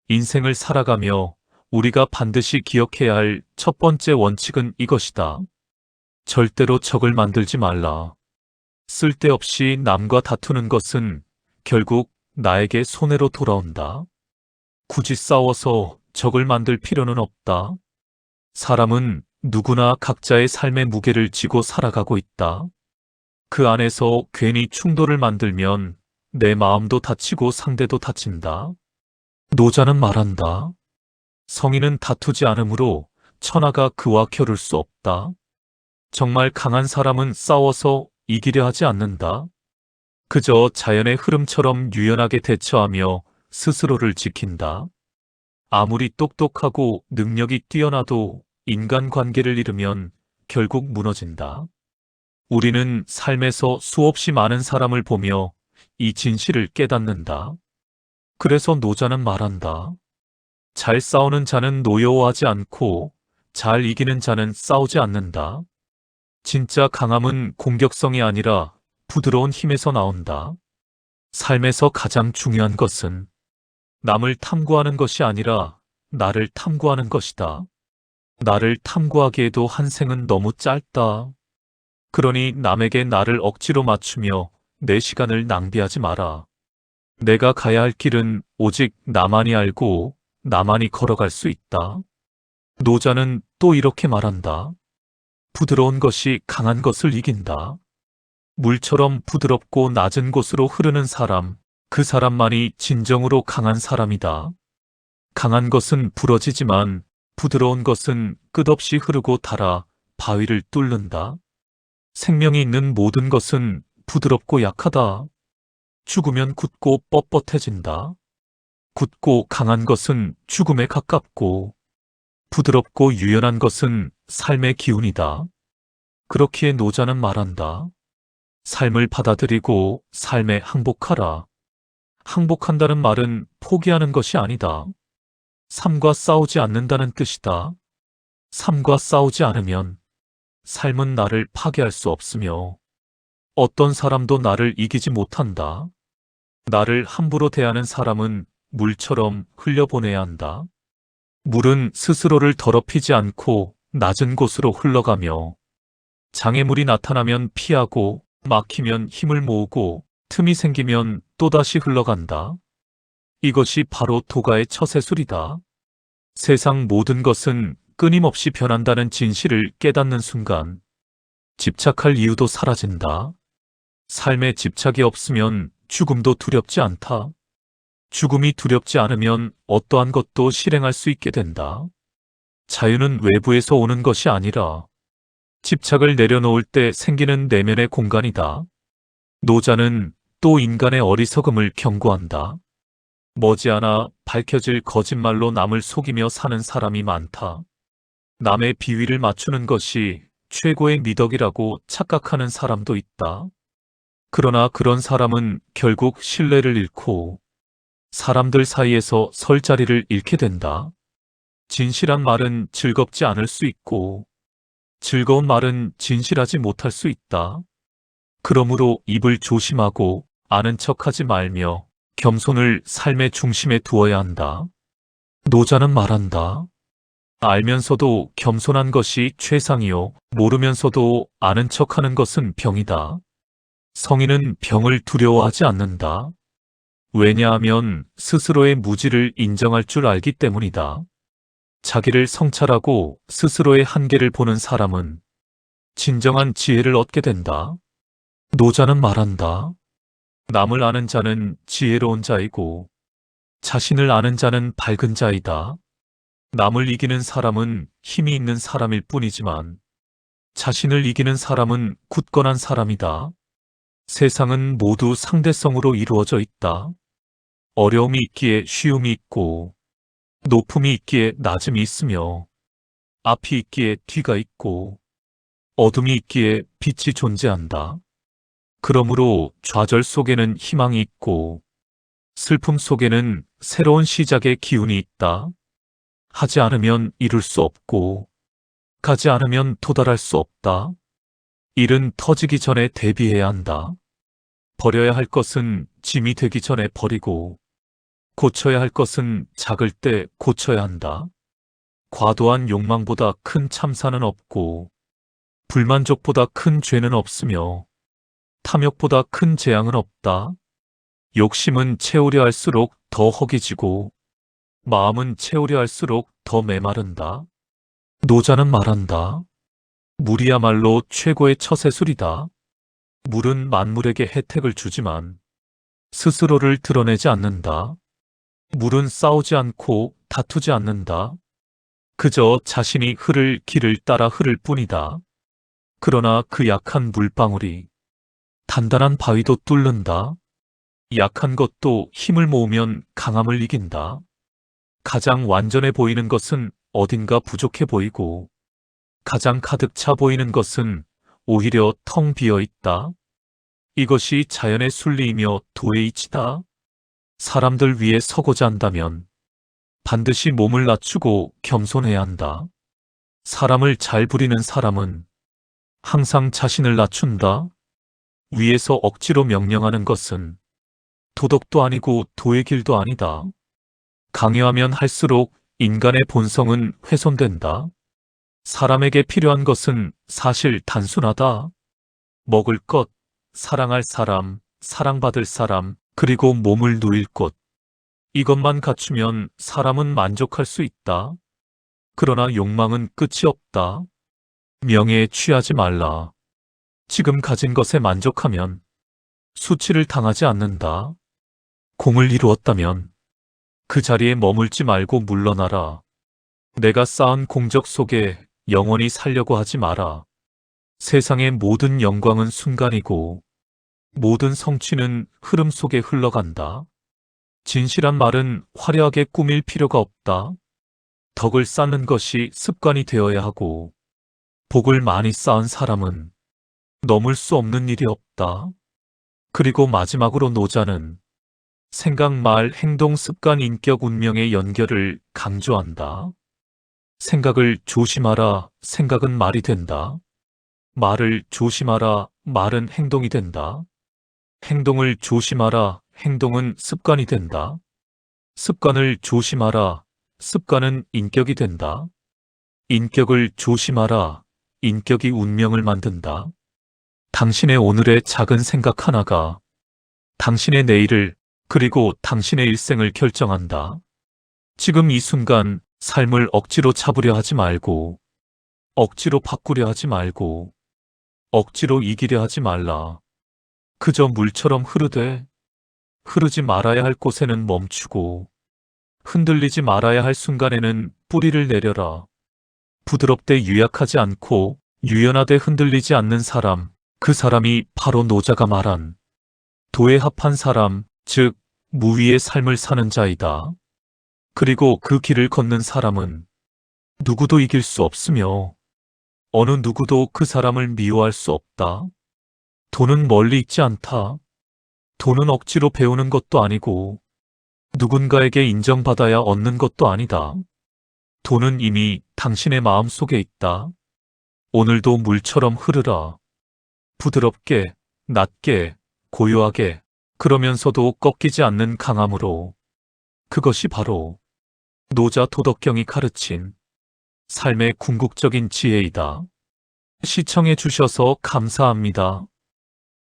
인생을 살아가며 우리가 반드시 기억해야 할 첫 번째 원칙은 이것이다. 절대로 적을 만들지 말라. 쓸데없이 남과 다투는 것은 결국 나에게 손해로 돌아온다. 굳이 싸워서 적을 만들 필요는 없다. 사람은 누구나 각자의 삶의 무게를 지고 살아가고 있다. 그 안에서 괜히 충돌을 만들면 내 마음도 다치고 상대도 다친다. 노자는 말한다. 성인은 다투지 않으므로 천하가 그와 겨룰 수 없다. 정말 강한 사람은 싸워서 이기려 하지 않는다. 그저 자연의 흐름처럼 유연하게 대처하며 스스로를 지킨다. 아무리 똑똑하고 능력이 뛰어나도 인간관계를 잃으면 결국 무너진다. 우리는 삶에서 수없이 많은 사람을 보며 이 진실을 깨닫는다. 그래서 노자는 말한다. 잘 싸우는 자는 노여워하지 않고 잘 이기는 자는 싸우지 않는다. 진짜 강함은 공격성이 아니라 부드러운 힘에서 나온다. 삶에서 가장 중요한 것은 남을 탐구하는 것이 아니라 나를 탐구하는 것이다. 나를 탐구하기에도 한 생은 너무 짧다. 그러니 남에게 나를 억지로 맞추며 내 시간을 낭비하지 마라. 내가 가야 할 길은 오직 나만이 알고 나만이 걸어갈 수 있다. 노자는 또 이렇게 말한다. 부드러운 것이 강한 것을 이긴다. 물처럼 부드럽고 낮은 곳으로 흐르는 사람, 그 사람만이 진정으로 강한 사람이다. 강한 것은 부러지지만 부드러운 것은 끝없이 흐르고 닳아 바위를 뚫는다. 생명이 있는 모든 것은 부드럽고 약하다. 죽으면 굳고 뻣뻣해진다. 굳고 강한 것은 죽음에 가깝고 부드럽고 유연한 것은 삶의 기운이다. 그렇기에 노자는 말한다. 삶을 받아들이고 삶에 항복하라. 항복한다는 말은 포기하는 것이 아니다. 삶과 싸우지 않는다는 뜻이다. 삶과 싸우지 않으면 삶은 나를 파괴할 수 없으며 어떤 사람도 나를 이기지 못한다. 나를 함부로 대하는 사람은 물처럼 흘려보내야 한다. 물은 스스로를 더럽히지 않고 낮은 곳으로 흘러가며 장애물이 나타나면 피하고 막히면 힘을 모으고 틈이 생기면 또다시 흘러간다. 이것이 바로 도가의 처세술이다. 세상 모든 것은 끊임없이 변한다는 진실을 깨닫는 순간 집착할 이유도 사라진다. 삶에 집착이 없으면 죽음도 두렵지 않다. 죽음이 두렵지 않으면 어떠한 것도 실행할 수 있게 된다. 자유는 외부에서 오는 것이 아니라 집착을 내려놓을 때 생기는 내면의 공간이다. 노자는 또 인간의 어리석음을 경고한다. 머지않아 밝혀질 거짓말로 남을 속이며 사는 사람이 많다. 남의 비위를 맞추는 것이 최고의 미덕이라고 착각하는 사람도 있다. 그러나 그런 사람은 결국 신뢰를 잃고 사람들 사이에서 설 자리를 잃게 된다. 진실한 말은 즐겁지 않을 수 있고 즐거운 말은 진실하지 못할 수 있다. 그러므로 입을 조심하고 아는 척하지 말며 겸손을 삶의 중심에 두어야 한다. 노자는 말한다. 알면서도 겸손한 것이 최상이요 모르면서도 아는 척하는 것은 병이다. 성인은 병을 두려워하지 않는다. 왜냐하면 스스로의 무지를 인정할 줄 알기 때문이다. 자기를 성찰하고 스스로의 한계를 보는 사람은 진정한 지혜를 얻게 된다. 노자는 말한다. 남을 아는 자는 지혜로운 자이고 자신을 아는 자는 밝은 자이다. 남을 이기는 사람은 힘이 있는 사람일 뿐이지만 자신을 이기는 사람은 굳건한 사람이다. 세상은 모두 상대성으로 이루어져 있다. 어려움이 있기에 쉬움이 있고 높음이 있기에 낮음이 있으며 앞이 있기에 뒤가 있고 어둠이 있기에 빛이 존재한다. 그러므로 좌절 속에는 희망이 있고 슬픔 속에는 새로운 시작의 기운이 있다. 하지 않으면 이룰 수 없고 가지 않으면 도달할 수 없다. 일은 터지기 전에 대비해야 한다. 버려야 할 것은 짐이 되기 전에 버리고 고쳐야 할 것은 작을 때 고쳐야 한다. 과도한 욕망보다 큰 참사는 없고, 불만족보다 큰 죄는 없으며, 탐욕보다 큰 재앙은 없다. 욕심은 채우려 할수록 더 허기지고, 마음은 채우려 할수록 더 메마른다. 노자는 말한다. 물이야말로 최고의 처세술이다. 물은 만물에게 혜택을 주지만 스스로를 드러내지 않는다. 물은 싸우지 않고 다투지 않는다. 그저 자신이 흐를 길을 따라 흐를 뿐이다. 그러나 그 약한 물방울이 단단한 바위도 뚫는다. 약한 것도 힘을 모으면 강함을 이긴다. 가장 완전해 보이는 것은 어딘가 부족해 보이고, 가장 가득 차 보이는 것은 오히려 텅 비어 있다. 이것이 자연의 순리이며 도의 이치다. 사람들 위에 서고자 한다면 반드시 몸을 낮추고 겸손해야 한다. 사람을 잘 부리는 사람은 항상 자신을 낮춘다. 위에서 억지로 명령하는 것은 도덕도 아니고 도의 길도 아니다. 강요하면 할수록 인간의 본성은 훼손된다. 사람에게 필요한 것은 사실 단순하다. 먹을 것, 사랑할 사람, 사랑받을 사람, 그리고 몸을 누일 곳. 이것만 갖추면 사람은 만족할 수 있다. 그러나 욕망은 끝이 없다. 명예에 취하지 말라. 지금 가진 것에 만족하면 수치를 당하지 않는다. 공을 이루었다면 그 자리에 머물지 말고 물러나라. 내가 쌓은 공적 속에 영원히 살려고 하지 마라. 세상의 모든 영광은 순간이고 모든 성취는 흐름 속에 흘러간다. 진실한 말은 화려하게 꾸밀 필요가 없다. 덕을 쌓는 것이 습관이 되어야 하고, 복을 많이 쌓은 사람은 넘을 수 없는 일이 없다. 그리고 마지막으로 노자는 생각, 말, 행동, 습관, 인격, 운명의 연결을 강조한다. 생각을 조심하라. 생각은 말이 된다. 말을 조심하라. 말은 행동이 된다. 행동을 조심하라. 행동은 습관이 된다. 습관을 조심하라. 습관은 인격이 된다. 인격을 조심하라. 인격이 운명을 만든다. 당신의 오늘의 작은 생각 하나가 당신의 내일을 그리고 당신의 일생을 결정한다. 지금 이 순간 삶을 억지로 잡으려 하지 말고, 억지로 바꾸려 하지 말고, 억지로 이기려 하지 말라. 그저 물처럼 흐르되 흐르지 말아야 할 곳에는 멈추고 흔들리지 말아야 할 순간에는 뿌리를 내려라. 부드럽되 유약하지 않고 유연하되 흔들리지 않는 사람, 그 사람이 바로 노자가 말한 도에 합한 사람, 즉 무위의 삶을 사는 자이다. 그리고 그 길을 걷는 사람은 누구도 이길 수 없으며 어느 누구도 그 사람을 미워할 수 없다. 돈은 멀리 있지 않다. 돈은 억지로 배우는 것도 아니고 누군가에게 인정받아야 얻는 것도 아니다. 돈은 이미 당신의 마음 속에 있다. 오늘도 물처럼 흐르라. 부드럽게, 낮게, 고요하게, 그러면서도 꺾이지 않는 강함으로. 그것이 바로 노자 도덕경이 가르친 삶의 궁극적인 지혜이다. 시청해 주셔서 감사합니다.